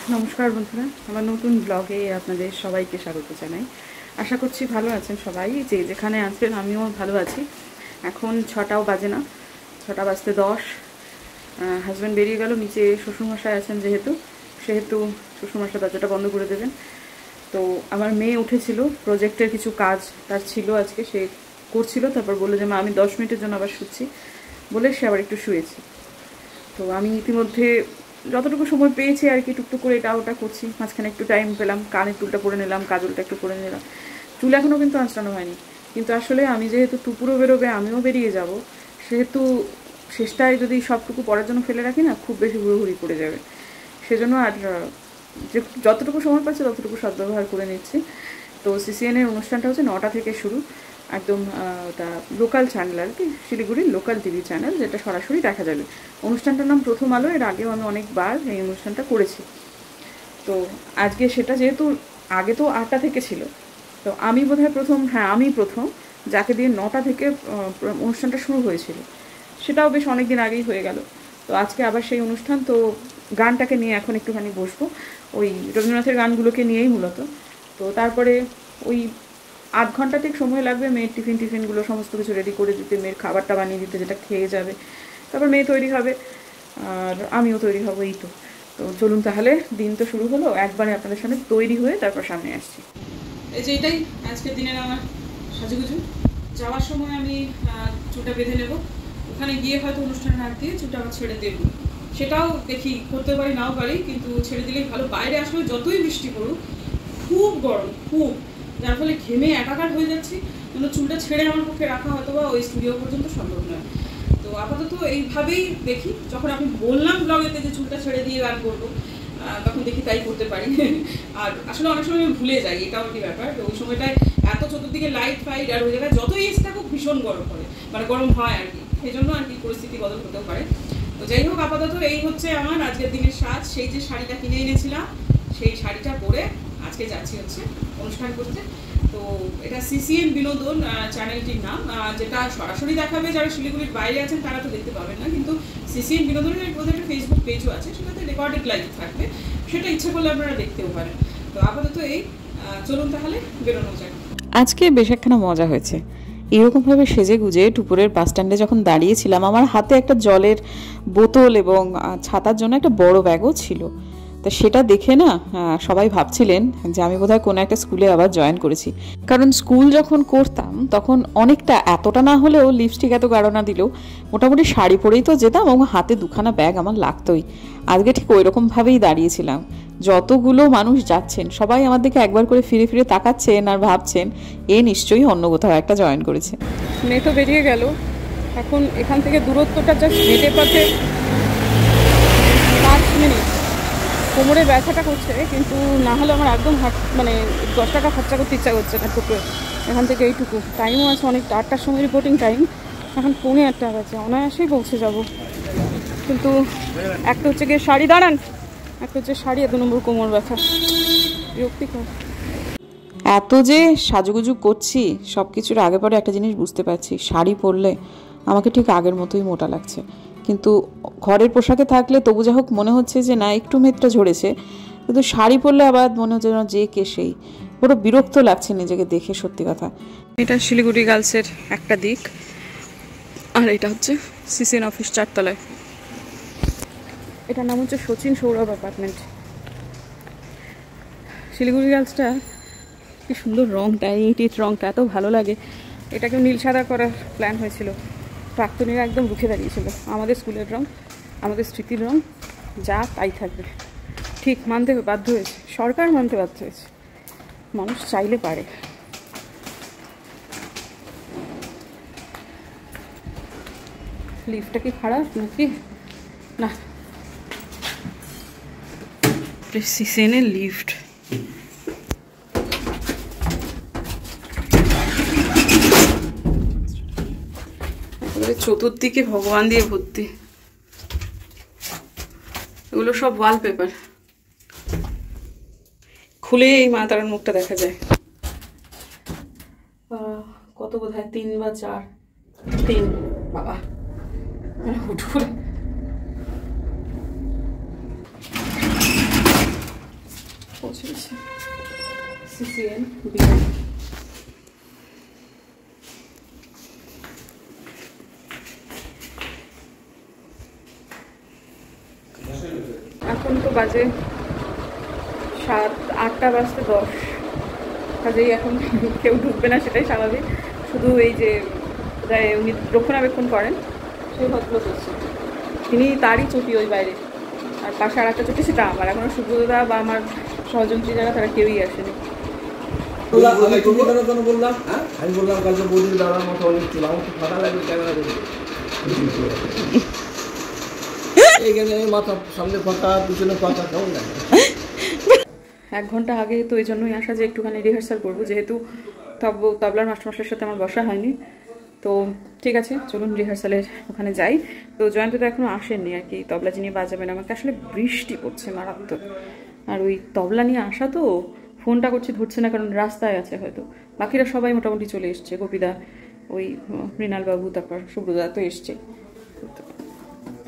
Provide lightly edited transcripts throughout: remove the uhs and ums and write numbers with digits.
নমস্কার বন্ধুরা, আমার নতুন ব্লগে আপনাদের সবাইকে স্বাগত জানাই। আশা করছি ভালো আছেন সবাই, যে যেখানে আছেন। আমিও ভালো আছি। এখন 6টাও বাজে না, 6টা বাজতে 10। হাজব্যান্ড বেরিয়ে গেল নিচে, শ্বশুরমশাই আছেন সেহেতু শ্বশুরমশাই দরজাটা বন্ধ করে দেবেন। তো আমার মেয়ে উঠেছিল, প্রজেক্টের কিছু কাজ তার ছিল আজকে, সে করছিল। তারপর বললো যে মা আমি 10 মিনিটের জন্য আবার শুচ্ছি, বলে সে আবার একটু শুয়েছে। তো আমি ইতিমধ্যে যতটুকু সময় পেয়েছি আর কি টুকটুক করে এটা ওটা করছি। মাঝখানে একটু টাইম পেলাম, কানের দুলটা পরে নিলাম, কাজলটা একটু করে নিলাম। চুল এখনও কিন্তু আঁচড়ানো হয়নি, কিন্তু আসলে আমি যেহেতু টুপুরও বেরোবে, আমিও বেরিয়ে যাব, সেহেতু শেষটায় যদি সবটুকু পরার জন্য ফেলে রাখি না, খুব বেশি হুড়োহুড়ি পড়ে যাবে। সেজন্য আর যে যতটুকু সময় পাচ্ছে ততটুকু সদ্ব্যবহার করে নিচ্ছি। তো সিসিএনের অনুষ্ঠানটা হচ্ছে 9টা থেকে শুরু, একদম ওটা লোকাল চ্যানেল আর কি, শিলিগুড়ির লোকাল টিভি চ্যানেল, যেটা সরাসরি দেখা যাবে। অনুষ্ঠানটার নাম প্রথম আলো। এর আগেও আমি অনেকবার এই অনুষ্ঠানটা করেছি। তো আজকে সেটা যেহেতু আগে তো 8টা থেকে ছিল, তো আমি বোধহয় আমি প্রথম যাকে দিয়ে 9টা থেকে অনুষ্ঠানটা শুরু হয়েছিল। সেটাও বেশ অনেক দিন আগেই হয়ে গেল। তো আজকে আবার সেই অনুষ্ঠান। তো গানটাকে নিয়ে এখন একটুখানি বসবো, ওই রবীন্দ্রনাথের গানগুলোকে নিয়েই মূলত। তো তারপরে ওই আধ ঘন্টা থেকে সময় লাগবে মেয়ের টিফিনগুলো সমস্ত কিছু রেডি করে দিতে, মেয়ের খাবারটা বানিয়ে দিতে, যেটা খেয়ে যাবে। তারপর মেয়ে তৈরি হবে আর আমিও তৈরি হব, এই তো। তো চলুন তাহলে, দিন তো শুরু হলো, একবারে আপনাদের সামনে তৈরি হয়ে তারপর সামনে আসছি। এই যে এটাই আজকের দিনের আমার সাজুগুজু। যাওয়ার সময় আমি চুলটা বেঁধে নেব, ওখানে গিয়ে হয়তো অনুষ্ঠান রাত দিয়ে চুলটা আবার ছেড়ে দেবো। সেটাও দেখি, করতে পারি নাও পারি, কিন্তু ছেড়ে দিলেই ভালো। বাইরে আসলে যতই বৃষ্টি পড়ুক খুব গরম, খুব, যার ফলে ঘেমে একাকার হয়ে যাচ্ছি। কিন্তু চুলটা ছেড়ে আমার পক্ষে রাখা হয়তো বা ওই স্টুডিও পর্যন্ত সম্ভব নয়। তো আপাতত এইভাবেই দেখি, যখন আমি বললাম ব্লগেতে যে চুলটা ছেড়ে দিয়ে গান করবো, তখন দেখি তাই করতে পারি। আর আসলে অনেক সময় আমি ভুলে যাই, এটাও একটি ব্যাপার। তো ওই সময়টায় এত চতুর্দিকে লাইট ফাইট, আর ওই জায়গায় যত এসি থাকুক ভীষণ গরম করে, মানে গরম হয় আর কি। সেই জন্য আর কি পরিস্থিতি বদল হতেও পারে। তো যাই হোক, আপাতত এই হচ্ছে আমার আজকের দিনের সাজ। সেই যে শাড়িটা কিনে এনেছিলাম, সেই শাড়িটা পরে আজকে যাচ্ছি হচ্ছে অনুষ্ঠান করতে। তো এটা সিসিএন বিনোদন চ্যানেলটির নাম, যেটা সরাসরি দেখাবে যারা শিলিগুড়ির বাইরে আছেন তারা তো দেখতে পাবেন না, কিন্তু সিসিএন বিনোদনের ওদের একটা ফেসবুক পেজও আছে, সেটাতে রেকর্ডেড লাইভ থাকবে, সেটা ইচ্ছে করলে আপনারা দেখতেও পারেন। তো আপাতত এই চলুন তাহলে বেরোনো যাক। আজকে বেশ একখানা মজা হয়েছে। এরকমভাবে সেজে গুজে টুপুরের বাস স্ট্যান্ডে যখন দাঁড়িয়েছিলাম, আমার হাতে একটা জলের বোতল এবং ছাতার জন্য একটা বড় ব্যাগও ছিল। তা সেটা দেখে না সবাই ভাবছিলেন যে আমি বোধহয় কোনো একটা স্কুলে আবার জয়েন করেছি। কারণ স্কুল যখন করতাম তখন অনেকটা, এতটা না হলেও লিপস্টিক এত গাঢ় না দিলেও মোটামুটি শাড়ি পরেই তো যেতাম, এবং হাতে দুখানা ব্যাগ আমার লাগতোই। আজকে ঠিক ওই রকমভাবেই দাঁড়িয়েছিলাম। যতগুলো মানুষ যাচ্ছেন সবাই আমার দিকে একবার করে ফিরে ফিরে তাকাচ্ছেন আর ভাবছেন এ নিশ্চয়ই অন্য কোথাও একটা জয়েন করেছে। মেয়ে তো বেরিয়ে গেল। এখন এখান থেকে দূরত্বটা জাস্ট হেঁটে পথে 5 মিনিট। কোমরে ব্যথাটা করছে, কিন্তু না হলে আমার একদম মানে 10 টাকা খরচা করতে ইচ্ছা করছে না। টুকু এখান থেকে এইটুকু টাইমও আছে অনেক, 8টার সময় রিপোর্টিং টাইম, এখন 8:45 আছে, অনায়াসেই পৌঁছে যাব। কিন্তু একটা হচ্ছে গিয়ে শাড়ি, দাঁড়ান, একটা হচ্ছে শাড়ি, 2 নম্বর কোমর ব্যথা, বিরক্তিকর। এত যে সাজুগুজু করছি, সব কিছুর আগে পরে একটা জিনিস বুঝতে পারছি, শাড়ি পরলে আমাকে ঠিক আগের মতোই মোটা লাগছে। কিন্তু ঘরের পোশাকে থাকলে তবু যা হোক মনে হচ্ছে যে না একটু মেদটা ঝরেছে, কিন্তু শাড়ি পরলে আবার মনে হচ্ছে না যে কে সেই। পুরো বিরক্ত লাগছে নিজেকে দেখে, সত্যি কথা। এটা শিলিগুড়ি গার্লসের একটা দিক, আর এটা হচ্ছে সিসিএন অফিস 4 তলায়। এটার নাম হচ্ছে সচিন সৌরভ অ্যাপার্টমেন্ট। শিলিগুড়ি গার্লসটা কি সুন্দর, রঙটা, ইট রঙটা এত ভালো লাগে। এটাকে নীল সাদা করার প্ল্যান হয়েছিল, প্রাক্তনীরা একদম রুখে দাঁড়িয়েছিল। আমাদের স্কুলের রঙ, আমাদের স্মৃতির রঙ, যা তাই থাকবে। ঠিক মানতে বাধ্য হয়েছে, সরকার মানতে বাধ্য হয়েছে, মানুষ চাইলে পারে। লিফটটা কি খারাপ নাকি না? সিসিএনের লিফট। চতুর্দিকে ভগবান দিয়ে ভর্তি, এগুলো সব ওয়ালপেপার। খুলে এই মা তারার মুখটা দেখা যায়। কত বোধহয় 3 বা 4, 3 বাবা, হুট করে CCN বিয়ে। এখন তো বাজে 7-8টা বাজতে 10, কাজেই এখন কেউ ঢুকবে না, সেটাই স্বাভাবিক। শুধু এই যে উনি রক্ষণাবেক্ষণ করেন সেই ভদ্রলোক হচ্ছে, তিনি তারই চটি ওই বাইরে, আর পাশে আর একটা চটি সেটা আমার। এখনও সুব্রতদা বা আমার সহযন্ত্রী যারা তারা কেউই আসেনি। বললাম আমি বললাম কালকে বৌদির দাঁড়ার মতো অনেক ছিল, আমার খুব ফাঁকা লাগবে ক্যামেরা দেখে। এইখানে মাথা সামনে ফাঁকা, পিছনে ফাঁকা, কেমন লাগে? 1 ঘন্টা আগে তো এই জন্যই আসা যে একটুখানি রিহার্সাল করবো, যেহেতু তবলার মাস্টারমশাইয়ের সাথে আমার বসা হয়নি। তো ঠিক আছে, চলুন রিহার্সালের ওখানে যাই। তো জয়ন্ত তো এখনও আসেননি আর কি, তবলা যিনি বাজাবেন। আমাকে আসলে বৃষ্টি পড়ছে মারাত্মক, আর ওই তবলা নিয়ে আসা তো ফোনটা করছি ধরছে না, কারণ রাস্তায় আছে হয়তো। বাকিরা সবাই মোটামুটি চলে এসছে, গোপীদা, ওই মৃণালবাবু, তারপর সুব্রতদা তো এসছে।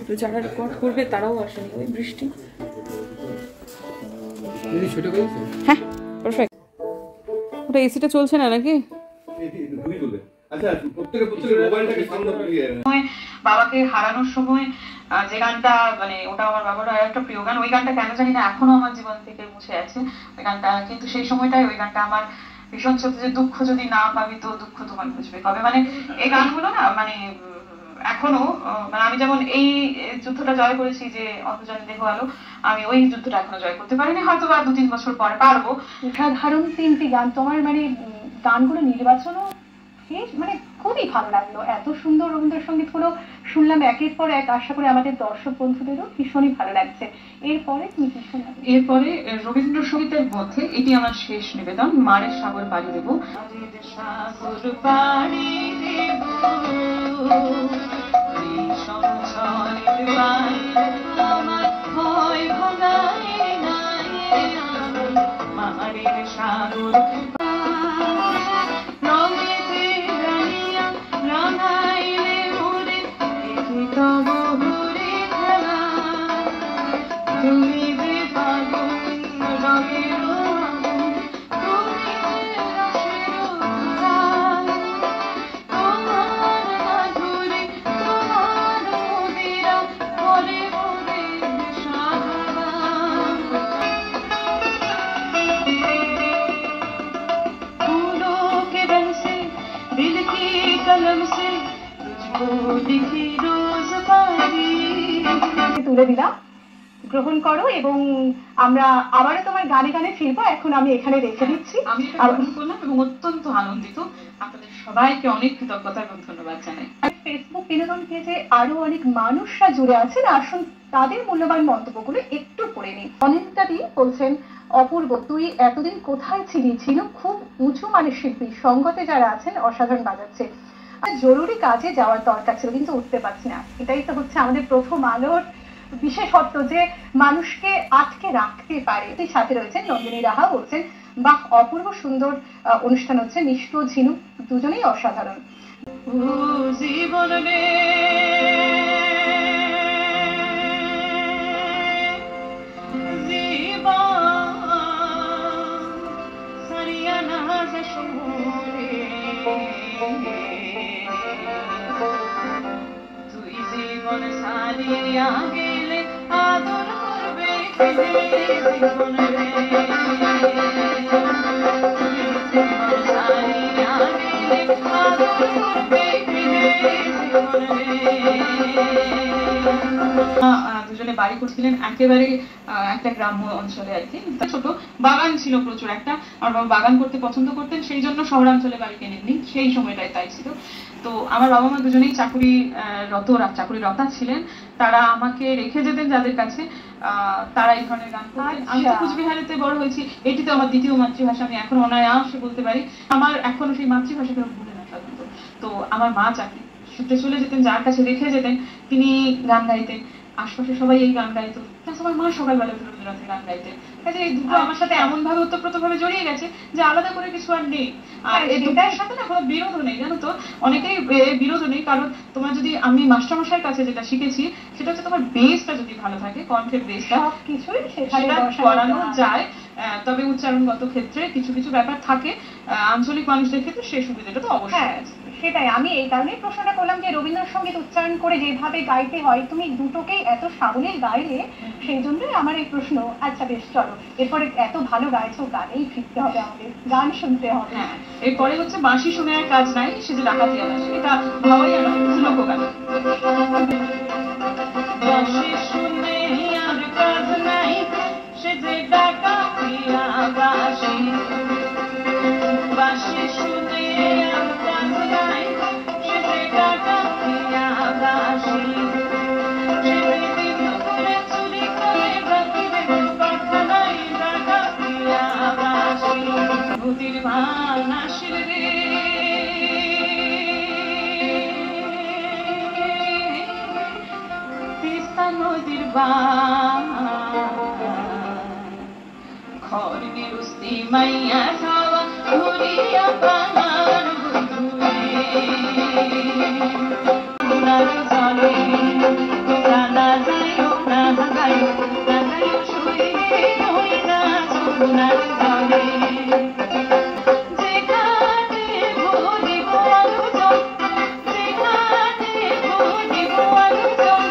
তো যারা রেকর্ড করবে তারাও আসেনি, ওই বৃষ্টি। হ্যাঁ পারফেক্ট। ওটা এসিটা চলছে না নাকি? বাবাকে হারানোর সময় যে গানটা, মানে ওটা আমার বাবার একটা প্রিয় গান। ওই গানটা কেন জানি না এখনো আমার জীবন থেকে মুছে আছে ওই গানটা, কিন্তু সেই সময়টাই ওই গানটা আমার ভীষণ ছোট, যে দুঃখ যদি না পাবি তো দুঃখ তোমার বুঝবে কবে। মানে এই গানগুলো না, মানে এখনো, মানে আমি যেমন এই যুদ্ধটা জয় করেছি যে অন্তর্জনে দেহ আলো, আমি ওই যুদ্ধটা এখনো জয় করতে পারিনি, হয়তো বা 2-3 বছর পরে পারবো। সাধারণ 3টি গান, তোমার মানে গানগুলো নির্বাচনও মানে খুবই ভালো লাগলো। এত সুন্দর রবীন্দ্রসঙ্গীত গুলো শুনলাম একের পর এক। আশা করি আমাদের দর্শক বন্ধুদেরও ভীষণই ভালো লাগছে। এরপরে তুমি কি শোনাবে? এরপরে রবীন্দ্রসঙ্গীতের মধ্যে এটি আমার শেষ নিবেদন, মারের সাগর পাড়ি দেব। সাগর পাড়ি দেব আমার ভয় ভগায় নাই, মারের সাগর তুলে দিলাম, গ্রহণ করো। এবং আমরা আবারও তোমার গানে গানে ফিরবো। এখন আমি এখানে রেখে দিচ্ছি। আমি গ্রহণ করলাম এবং অত্যন্ত আনন্দিত। আপনাদের সবাইকে অনেক কৃতজ্ঞতা এবং ধন্যবাদ জানাই। ফেসবুক বিনোদন পেজে আরো অনেক মানুষরা জুড়ে আছেন, আসুন তাদের মূল্যবান মন্তব্যগুলো একটু পড়ে নিই। অনেকটাদি বলছেন, অপূর্ব তুই এতদিন কোথায় ছিলি, ছিল খুব উঁচু মানের শিল্পী, সঙ্গতে যারা আছেন অসাধারণ বাজাচ্ছে, জরুরি কাজে যাওয়ার দরকার ছিল কিন্তু উঠতে পারছি না। এটাই তো হচ্ছে আমাদের প্রথম আলোর বিশেষত্ব, যে মানুষকে আটকে রাখতে পারে। সাথে রয়েছেন নন্দিনী রাহা, বলছেন বাহ অপূর্ব সুন্দর অনুষ্ঠান হচ্ছে, মিষ্টু ঝিনুক দুজনেই অসাধারণ। জীবন রে তুই জীবন সারিয়া গেলে আদর করবে জীবন রে, জীবন সারিয়া গেলে আদর করবে জীবন রে। দুজনে বাড়ি করছিলেন একেবারে একটা গ্রাম্য অঞ্চলে আর কি, ছোট বাগান ছিল প্রচুর একটা, আর বাবা বাগান করতে পছন্দ করতেন, সেই জন্য শহরাঞ্চলে বাড়ি কেনেননি, সেই সময়টাই তাই ছিল। তো আমার বাবা মা দুজনেই চাকুরিরতা ছিলেন, তারা আমাকে রেখে যেতেন যাদের কাছে, তারা এই ধরনের গান করতেন। আমি তো কুচবিহারেতে বড় হয়েছি, এটি তো আমার দ্বিতীয় মাতৃভাষা, আমি এখন অনায়াসে বলতে পারি, আমার এখনো সেই মাতৃভাষাকে ভুলে না সাধারণত। তো আমার মা চাকরি সূত্রে চলে যেতেন, যার কাছে রেখে যেতেন তিনি গান গাইতেন, আশপাশে সবাই এই গান গাইতো, প্লাস আমার মা সকালবেলা রবীন্দ্রনাথের গান গাইতেন। কাজে এই দুটো আমার সাথে এমন ভাবে ওতপ্রোত ভাবে জড়িয়ে গেছে যে আলাদা করে কিছু আর নেই। আর এই দুটার সাথে না কোনো বিরোধ নেই, জানো তো, অনেকেই বিরোধ নেই। কারণ তোমার যদি, আমি মাস্টারমশাইয়ের কাছে যেটা শিখেছি সেটা হচ্ছে তোমার বেসটা যদি ভালো থাকে, কণ্ঠের বেসটা, সবকিছুই সেখানে করানো যায়। তবে উচ্চারণগত ক্ষেত্রে কিছু কিছু ব্যাপার থাকে, আঞ্চলিক মানুষদের ক্ষেত্রে সেই সুবিধাটা তো অবশ্যই আছে। সেটাই, আমি এই কারণেই প্রশ্নটা করলাম যে রবীন্দ্রসঙ্গীত উচ্চারণ করে যেভাবে গাইতে হয়, তুমি দুটোকেই এত সাবলীল গাইলে, সেই জন্যই আমার এই প্রশ্ন। আচ্ছা বেশ, চলো এরপরে এত ভালো গাইছো, গানেই ফিরতে হবে, আমাদের গান শুনতে হবে। হ্যাঁ, এরপরে হচ্ছে বাঁশি শুনে আর কাজ নাই, সে যে ডাকাতিয়া আসে, এটা ভাবাই না লোকগান। বাঁশি শুনে আর কাজ নাই, সে যে ডাকাতিয়া বাঁশি, বাঁশি শুনে আর কাজ নাই, সে যে ডাকাতিয়া বাঁশি, সে দিন করে চুরি করে রাখিবে কথা নাই, ডাকাতিয়া বাঁশি। নদীর ভান আসিল রে, তিস্তা নদীর বান, খড় নিরুস্তি মাইয়া খাওয়া ঘুরিয়া প্রাণ বন্ধুরে, সোনার জলে তোমরা না যাইও, না যাইও, না যাইও শুইলে হই না সোনার জলে, যেখানে ভরিব আলোচন, যেখানে ভরিব আলোচন,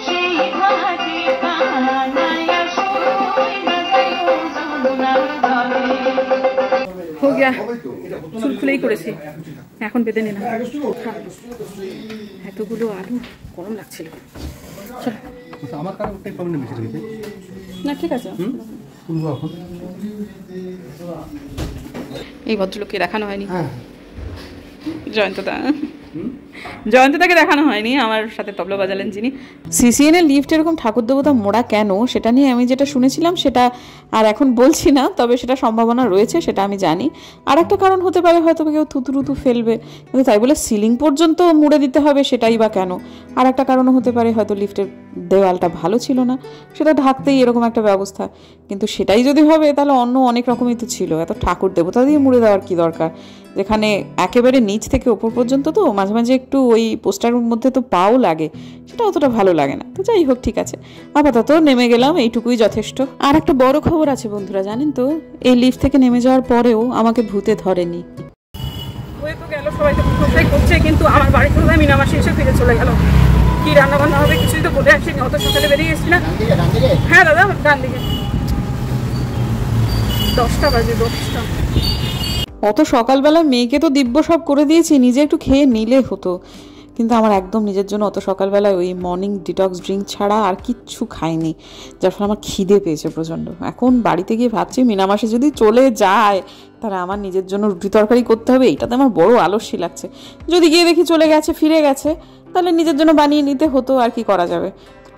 সেই ঘাটে কানাইয়া শুই না যাইও সোনার জলে। हो गया, চুল খুলেই করেছি, এখন বেঁধে নিলাম। এতগুলো আলু গরম লাগছিল। আমার কারণে ওটাই প্রবলেম বেশি হয়েছে না, ঠিক আছে। এই ভদ্রলোককে দেখানো হয়নি, জয়ন্তদা, জয়ন্তদাকে দেখানো হয়নি, আমার সাথে তবলা বাজালেন যিনি। সিসিএন এর লিফট এরকম ঠাকুর দেবতা মোড়া কেন, সেটা নিয়ে আমি যেটা শুনেছিলাম সেটা আর এখন বলছি না, তবে সেটা সম্ভাবনা রয়েছে, সেটা আমি জানি। আর একটা কারণ হতে পারে হয়তো কেউ থুতুরুতু ফেলবে, কিন্তু তাই বলে সিলিং পর্যন্ত মুড়ে দিতে হবে সেটাই বা কেন। আর একটা কারণও হতে পারে হয়তো লিফটের দেওয়ালটা ভালো ছিল না, সেটা ঢাকতেই এরকম একটা ব্যবস্থা। কিন্তু সেটাই যদি হবে তাহলে অন্য অনেক রকমই তো ছিল, এত ঠাকুর দেবতা দিয়ে মুড়ে দেওয়ার কি দরকার, যেখানে একেবারে নিচ থেকে ওপর পর্যন্ত তো মাঝে মাঝে একটু ওই পোস্টারের মধ্যে তো পাও লাগে, সেটা অতটা ভালো লাগে না। তো যাই হোক, ঠিক আছে, আপাতত নেমে গেলাম, এইটুকুই যথেষ্ট। আর একটা বড় খবর আছে বন্ধুরা, জানেন তো, এই লিফট থেকে নেমে যাওয়ার পরেও আমাকে ভূতে ধরেনি। হয়ে তো গেল, সবাই তো প্রশংসাই করছে, কিন্তু আমার বাড়িতে বোধহয় মিনামাসি এসে ফিরে চলে গেল। কি রান্না বান্না হবে কিছুই তো বলে আসিনি, অত সকালে বেরিয়ে এসেছি না। হ্যাঁ দাদা, ডান দিকে 10টা বাজে, 10টা। অত সকালবেলা মেয়েকে তো দিব্য সব করে দিয়েছি, নিজে একটু খেয়ে নিলে হতো, কিন্তু আমার একদম নিজের জন্য অত সকালবেলায় ওই মর্নিং ডিটক্স ড্রিঙ্ক ছাড়া আর কিচ্ছু খাইনি, যার ফলে আমার খিদে পেয়েছে প্রচণ্ড। এখন বাড়িতে গিয়ে ভাবছি মিনামাসে যদি চলে যায় তাহলে আমার নিজের জন্য রুটি তরকারি করতে হবে, এইটাতে আমার বড় আলস্যি লাগছে। যদি গিয়ে দেখি চলে গেছে, ফিরে গেছে, তাহলে নিজের জন্য বানিয়ে নিতে হতো, আর কি করা যাবে।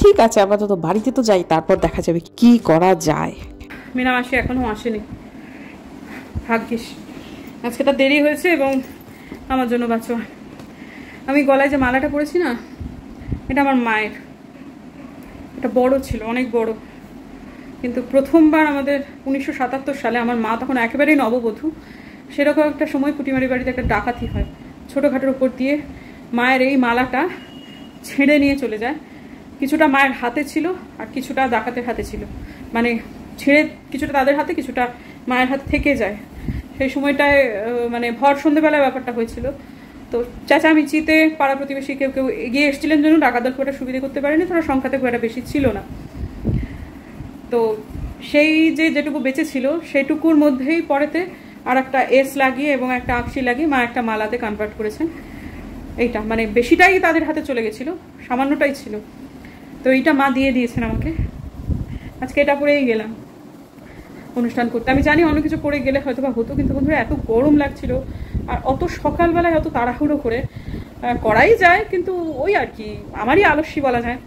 ঠিক আছে, আপাতত বাড়িতে তো যাই, তারপর দেখা যাবে কি করা যায়। মিনামাসি এখনও আসেনি, ভাগ্যিস আজকে তার দেরি হয়েছে, এবং আমার জন্য বাঁচো। আমি গলায় যে মালাটা পরেছি না, এটা আমার মায়ের, এটা বড় ছিল, অনেক বড়, কিন্তু প্রথমবার আমাদের 1977 সালে, আমার মা তখন একেবারেই নববধূ, সেরকম একটা সময় পুটিমারি বাড়িতে একটা ডাকাতি হয়, ছোটোখাটোর উপর দিয়ে মায়ের এই মালাটা ছেড়ে নিয়ে চলে যায়। কিছুটা মায়ের হাতে ছিল আর কিছুটা ডাকাতের হাতে ছিল, মানে ছেড়ে কিছুটা তাদের হাতে, কিছুটা মায়ের হাতে থেকে যায়। সেই সময়টায় মানে ভর সন্ধ্যেবেলায় ব্যাপারটা হয়েছিল। তো চেঁচামেচিতে পাড়া প্রতিবেশী কেউ কেউ এগিয়ে এসেছিলেন, জন্য ডাকাতদের খুব একটা সুবিধা করতে পারেনি, তারা সংখ্যাতে খুব একটা বেশি ছিল না। তো সেই যেটুকু বেঁচে ছিল সেটুকুর মধ্যেই পরেতে আর একটা এস লাগিয়ে এবং একটা আকশি লাগিয়ে মা একটা মালাতে কনভার্ট করেছেন। এইটা মানে বেশিটাই তাদের হাতে চলে গেছিল, সামান্যটাই ছিল, তো এইটা মা দিয়ে দিয়েছেন আমাকে। আজকে এটা পরেই গেলাম অনুষ্ঠান করতে। আমি জানি অনেক কিছু পরে গেলে হয়তো বা হতো, কিন্তু বন্ধুরা এত গরম লাগছিল, আর অত সকালবেলায় অত তাড়াহুড়ো করে করাই যায়, কিন্তু ওই আর কি আমারই আলস্যি বলা যায়।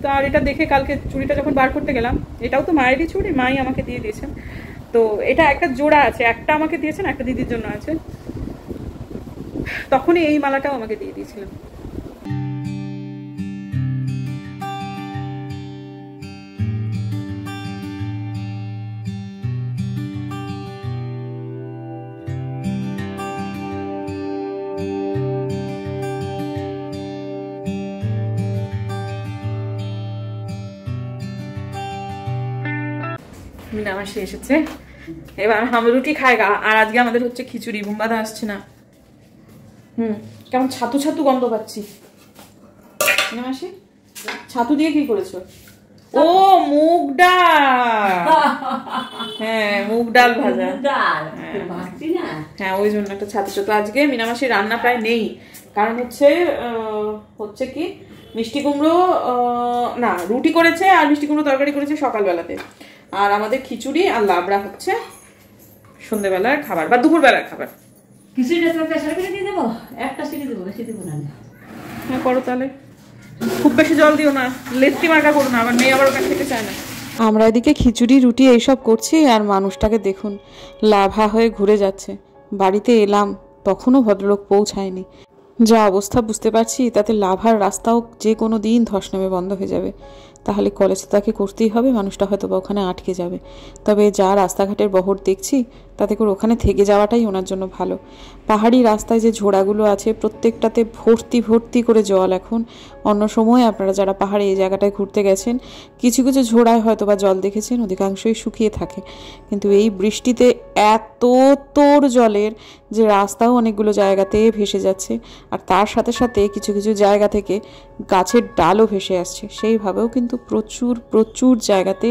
তো আর এটা দেখে কালকে চুড়িটা যখন বার করতে গেলাম, এটাও তো মায়েরই চুড়ি, মাই আমাকে দিয়ে দিয়েছেন। তো এটা একটা জোড়া আছে, একটা আমাকে দিয়েছেন, একটা দিদির জন্য আছে, তখনই এই মালাটাও আমাকে দিয়ে দিয়েছিলেন। মিনামাসি এসেছে, এবার আমরা রুটি খায়গা। আর আজকে আমাদের হচ্ছে খিচুড়ি। বুম্বাদা আসছে না। কেমন ছাতু ছাতু গন্ধ পাচ্ছি। মাসি ছাতু দিয়ে কি করেছো? ও মুগ ডাল। হ্যাঁ মুগ ডাল ভাজা। হ্যাঁ ওই জন্য একটা ছাতু ছাতু। আজকে মিনামাসির রান্না প্রায় নেই, কারণ হচ্ছে কি মিষ্টি কুমড়ো না রুটি করেছে আর মিষ্টি কুমড়ো তরকারি করেছে সকালবেলাতে, আর আমাদের খিচুড়ি আর লাবড়া হচ্ছে সন্ধ্যেবেলার খাবার বা দুপুরবেলার খাবার। হ্যাঁ করো তাহলে, খুব বেশি জল দিও না, লেট্টি মার্কা করো না, আমার মেয়ে আবার ওটা খেতে চায় না। আমরা এদিকে খিচুড়ি রুটি এইসব করছি আর মানুষটাকে দেখুন লাভা হয়ে ঘুরে যাচ্ছে। বাড়িতে এলাম তখনও ভদ্রলোক পৌঁছায়নি। যা অবস্থা বুঝতে পারছি তাতে লাভার রাস্তাও যে কোনো দিন ধস নেমে বন্ধ হয়ে যাবে। তাহলে কলেজ তাকে করতেই হবে, মানুষটা হয়তো বা ওখানে আটকে যাবে। তবে যা রাস্তাঘাটের বহর দেখছি তাতে করে ওখানে থেকে যাওয়াটাই ওনার জন্য ভালো। পাহাড়ি রাস্তায় যে ঝোড়াগুলো আছে প্রত্যেকটাতে ভর্তি ভর্তি করে জল এখন। অন্য সময় আপনারা যারা পাহাড়ে এই জায়গাটায় ঘুরতে গেছেন কিছু কিছু ঝোড়ায় হয়তো বা জল দেখেছেন, অধিকাংশই শুকিয়ে থাকে, কিন্তু এই বৃষ্টিতে এত তোর জলের যে রাস্তাও অনেকগুলো জায়গাতে ভেসে যাচ্ছে, আর তার সাথে সাথে কিছু কিছু জায়গা থেকে গাছের ডালও ভেসে আসছে। সেইভাবেও কিন্তু প্রচুর প্রচুর জায়গাতে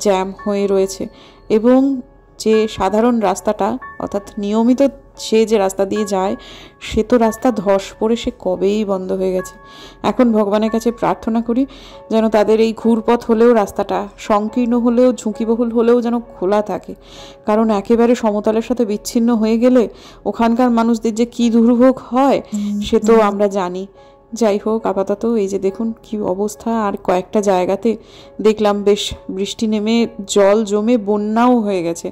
জ্যাম হয়ে রয়েছে। এবং যে সাধারণ রাস্তাটা অর্থাৎ নিয়মিত সে যে রাস্তা দিয়ে যায় সে তো রাস্তা ধস পড়ে সে কবেই বন্ধ হয়ে গেছে। এখন ভগবানের কাছে প্রার্থনা করি যেন তাদের এই ঘুরপথ হলেও রাস্তাটা সংকীর্ণ হলেও ঝুঁকিবহুল হলেও যেন খোলা থাকে, কারণ একেবারে সমতলের সাথে বিচ্ছিন্ন হয়ে গেলে ওখানকার মানুষদের যে কী দুর্ভোগ হয় সে তো আমরা জানি। যাই হোক, আপাতত এই যে দেখুন কি অবস্থা। আর কয়েকটা জায়গাতে দেখলাম বেশ বৃষ্টি নেমে জল জমে বন্যাও হয়ে গেছে।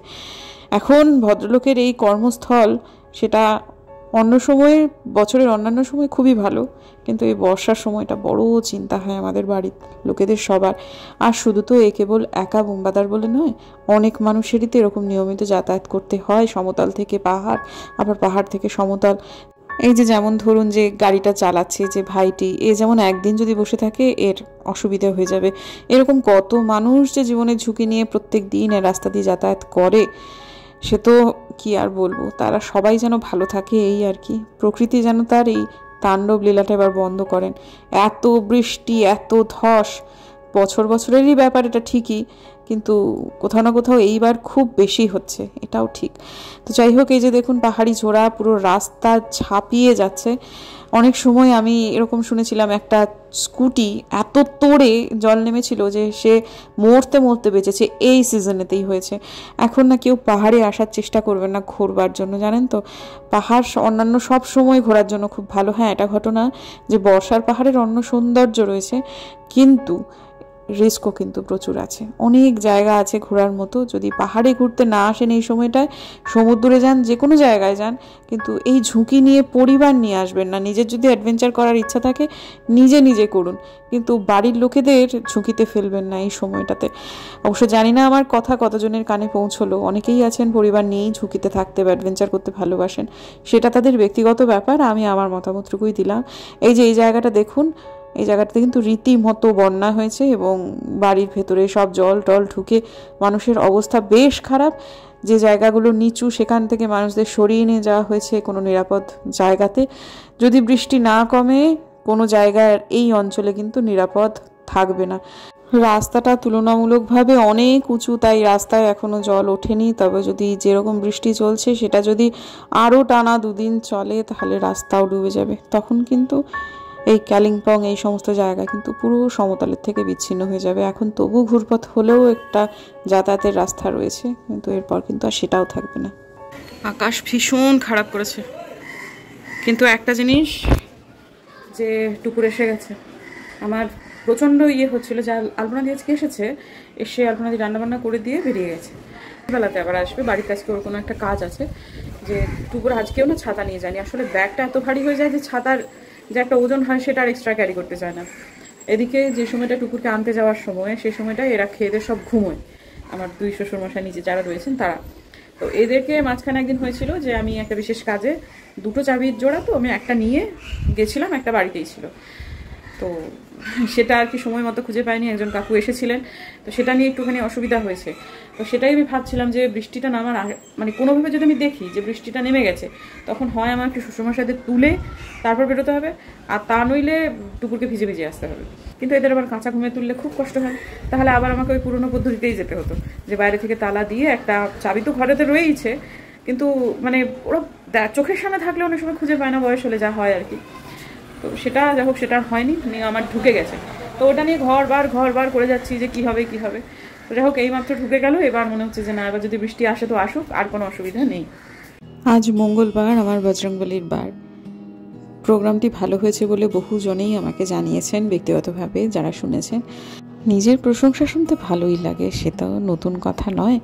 এখন ভদ্রলোকের এই কর্মস্থল সেটা অন্য সময়ে বছরের অন্যান্য সময় খুবই ভালো, কিন্তু এই বর্ষার সময়টা বড় চিন্তা হয় আমাদের বাড়ির লোকেদের সবার। আর শুধু তো এ কেবল একা বুম্বাদার বলে নয়, অনেক মানুষেরই তো এরকম নিয়মিত যাতায়াত করতে হয়, সমতল থেকে পাহাড় আবার পাহাড় থেকে সমতল। এই যে যেমন ধরুন যে গাড়িটা চালাচ্ছে যে ভাইটি, এ যেমন একদিন যদি বসে থাকে এর অসুবিধা হয়ে যাবে। এরকম কত মানুষ যে জীবনের ঝুঁকি নিয়ে প্রত্যেক দিন এর রাস্তা দিয়ে যাতায়াত করে সে তো কি আর বলবো। তারা সবাই যেন ভালো থাকে এই আর কি। প্রকৃতি যেন তার এই তাণ্ডব লীলাটা এবার বন্ধ করেন। এত বৃষ্টি এত ধস বছর বছরেরই ব্যাপার এটা ঠিকই, কিন্তু কোথাও না কোথাও এইবার খুব বেশি হচ্ছে, এটাও ঠিক। তো যাই হোক, এই যে দেখুন পাহাড়ি ঝোড়া পুরো রাস্তা ঝাঁপিয়ে যাচ্ছে। অনেক সময় আমি এরকম শুনেছিলাম একটা স্কুটি এত তোড়ে জল নেমেছিল যে সে মরতে মরতে বেঁচেছে, এই সিজনেতেই হয়েছে। এখন না কেউ পাহাড়ে আসার চেষ্টা করবেন না ঘোরবার জন্য, জানেন তো। পাহাড় অন্যান্য সব সময় ঘোরার জন্য খুব ভালো। হ্যাঁ, এটা ঘটনা যে বর্ষার পাহাড়ের অন্য সৌন্দর্য রয়েছে, কিন্তু রিস্কও কিন্তু প্রচুর আছে। অনেক জায়গা আছে ঘোরার মতো। যদি পাহাড়ে ঘুরতে না আসেন এই সময়টায়, সমুদ্রে যান, যে কোনো জায়গায় যান, কিন্তু এই ঝুঁকি নিয়ে পরিবার নিয়ে আসবেন না। নিজের যদি অ্যাডভেঞ্চার করার ইচ্ছা থাকে নিজে নিজে করুন, কিন্তু বাড়ির লোকেদের ঝুঁকিতে ফেলবেন না এই সময়টাতে। অবশ্য জানি না আমার কথা কতজনের কানে পৌঁছলো। অনেকেই আছেন পরিবার নিয়েই ঝুঁকিতে থাকতে বা অ্যাডভেঞ্চার করতে ভালোবাসেন, সেটা তাদের ব্যক্তিগত ব্যাপার। আমি আমার মতামতটুকুই দিলাম। এই যে এই জায়গাটা দেখুন, এই জায়গাটাতে কিন্তু রীতিমতো বন্যা হয়েছে এবং বাড়ির ভেতরে সব জল টল ঢুকে মানুষের অবস্থা বেশ খারাপ। যে জায়গাগুলো নিচু সেখান থেকে মানুষদের সরিয়ে নিয়ে যাওয়া হয়েছে কোনো নিরাপদ জায়গাতে। যদি বৃষ্টি না কমে কোনো জায়গার এই অঞ্চলে কিন্তু নিরাপদ থাকবে না। রাস্তাটা তুলনামূলকভাবে অনেক উঁচু, তাই রাস্তায় এখনও জল ওঠেনি। তবে যদি যেরকম বৃষ্টি চলছে সেটা যদি আরও টানা 2 দিন চলে তাহলে রাস্তাও ডুবে যাবে। তখন কিন্তু এই কালিম্পং এই সমস্ত জায়গা কিন্তু পুরো সমতলের থেকে বিচ্ছিন্ন হয়ে যাবে। এখন তবু ঘুরপথ হলেও একটা যাতায়াতের রাস্তা রয়েছে, কিন্তু এরপর কিন্তু আর সেটাও থাকবে না। আকাশ ভীষণ খারাপ করেছে, কিন্তু একটা জিনিস যে টুকুর এসে গেছে। আমার প্রচণ্ড হচ্ছিল যে আলপনা দিয়ে আজকে এসে আলপনা দিয়ে রান্নাবান্না করে দিয়ে বেরিয়ে গেছে। বেলাতে আবার আসবে, বাড়িতে আজকে ওর কোনো একটা কাজ আছে। যে টুকুর আজকেও না ছাতা নিয়ে যায়নি। আসলে ব্যাগটা এত ভারী হয়ে যায় যে ছাতার যে একটা ওজন হয় সেটা আর এক্সট্রা ক্যারি করতে চায় না। এদিকে যে সময়টা টুকুরকে আনতে যাওয়ার সময়, সেই সময়টা এরা খেয়ে সব ঘুমোয়, আমার 2 শ্বশুরমশাই নিচে যারা রয়েছেন তারা। তো এদেরকে মাঝখানে একদিন হয়েছিল যে আমি একটা বিশেষ কাজে 2টো চাবির জোড়া, তো আমি একটা নিয়ে গেছিলাম, একটা বাড়িতেই ছিল। তো সেটা আর কি সময় মতো খুঁজে পাইনি, একজন কাকু এসেছিলেন, তো সেটা নিয়ে একটুখানি অসুবিধা হয়েছে। তো সেটাই আমি ভাবছিলাম যে বৃষ্টিটা নামার মানে কোনোভাবে যদি আমি দেখি যে বৃষ্টিটা নেমে গেছে, তখন হয় আমার একটু শ্বশুরমশাইদের তুলে তারপর বেরোতে হবে, আর তা নইলে টুকুরকে ভিজে ভিজে আসতে হবে। কিন্তু এদের আবার কাঁচা ঘুমে তুললে খুব কষ্ট হয়, তাহলে আবার আমাকে ওই পুরোনো পদ্ধতিতেই যেতে হতো, যে বাইরে থেকে তালা দিয়ে একটা চাবি তো ঘরেতে রয়েইছে, কিন্তু মানে ওরা চোখের সামনে থাকলে অনেক সময় খুঁজে পায় না, বয়স হলে যা হয় আর কি। তো সেটা যাই হোক, সেটা হয়নি, নিয়ে আমার ঢুকে গেছে। তো ওটা নিয়ে ঘরবার করে যাচ্ছি যে কী হবে। তো যাই হোক, এইমাত্র ঢুকে গেল, এবার মনে হচ্ছে যে না, এবার যদি বৃষ্টি আসে তো আসুক, আর কোনো অসুবিধা নেই। আজ মঙ্গলবার, আমার বজরংবলীর বার। প্রোগ্রামটি ভালো হয়েছে বলে বহুজনেই আমাকে জানিয়েছেন ব্যক্তিগতভাবে, যারা শুনেছেন। নিজের প্রশংসা শুনতে ভালোই লাগে, সেটাও নতুন কথা নয়,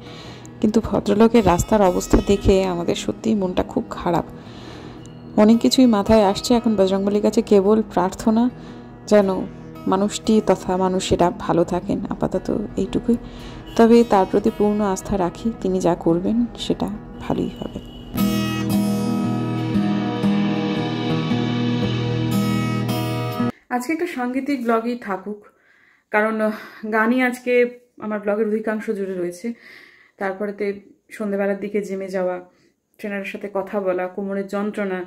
কিন্তু ভদ্রলোকের রাস্তার অবস্থা দেখে আমাদের সত্যিই মনটা খুব খারাপ। অনেক কিছুই মাথায় আসছে এখন। বজরংবলীর কাছে কেবল প্রার্থনা যেন মানুষটি তথা মানুষেরা ভালো থাকেন, আপাতত এইটুকুই। তবে তার প্রতি পূর্ণ আস্থা রাখি, তিনি যা করবেন সেটা ভালোই হবে। আজকে একটা সাংগীতিক ব্লগই থাকুক, কারণ গানই আজকে আমার ব্লগের অধিকাংশ জুড়ে রয়েছে। তারপরেতে সন্ধেবেলার দিকে জিমে যাওয়া, ট্রেনারের সাথে কথা বলা, কোমরের যন্ত্রণা,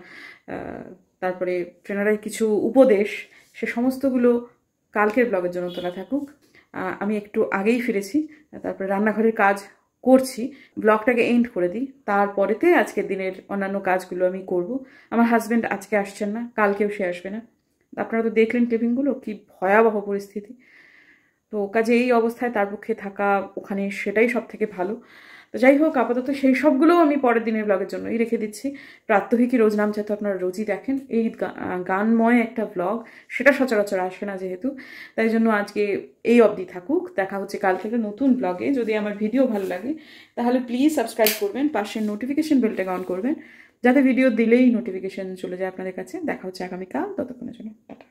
তারপরে ট্রেনারের কিছু উপদেশ, সে সমস্তগুলো কালকের ব্লগের জন্য তোলা থাকুক। আমি একটু আগেই ফিরেছি, তারপরে রান্নাঘরের কাজ করছি, ব্লগটাকে এন্ড করে দিই, তারপরেতে আজকের দিনের অন্যান্য কাজগুলো আমি করব। আমার হাজব্যান্ড আজকে আসছেন না, কালকেও সে আসবে না। আপনারা তো দেখলেন ক্লিপিংগুলো, কি ভয়াবহ পরিস্থিতি। তো কাজে এই অবস্থায় তার পক্ষে থাকা ওখানে, সেটাই সব থেকে ভালো। তো যাই হোক, আপাতত সেই সবগুলোও আমি পরের দিনের ব্লগের জন্যই রেখে দিচ্ছি। প্রাত্যহিকী রোজ নাম তো আপনারা রোজই দেখেন, এই গানময় একটা ব্লগ, সেটা সচরাচর আসে না যেহেতু, তাই জন্য আজকে এই অবধি থাকুক। দেখা হচ্ছে কাল থেকে নতুন ব্লগে। যদি আমার ভিডিও ভালো লাগে তাহলে প্লিজ সাবস্ক্রাইব করবেন, পাশের নোটিফিকেশন বেলটাকে অন করবেন, যাতে ভিডিও দিলেই নোটিফিকেশন চলে যায় আপনাদের কাছে। দেখা হচ্ছে আগামীকাল, ততক্ষণের জন্য টাটা।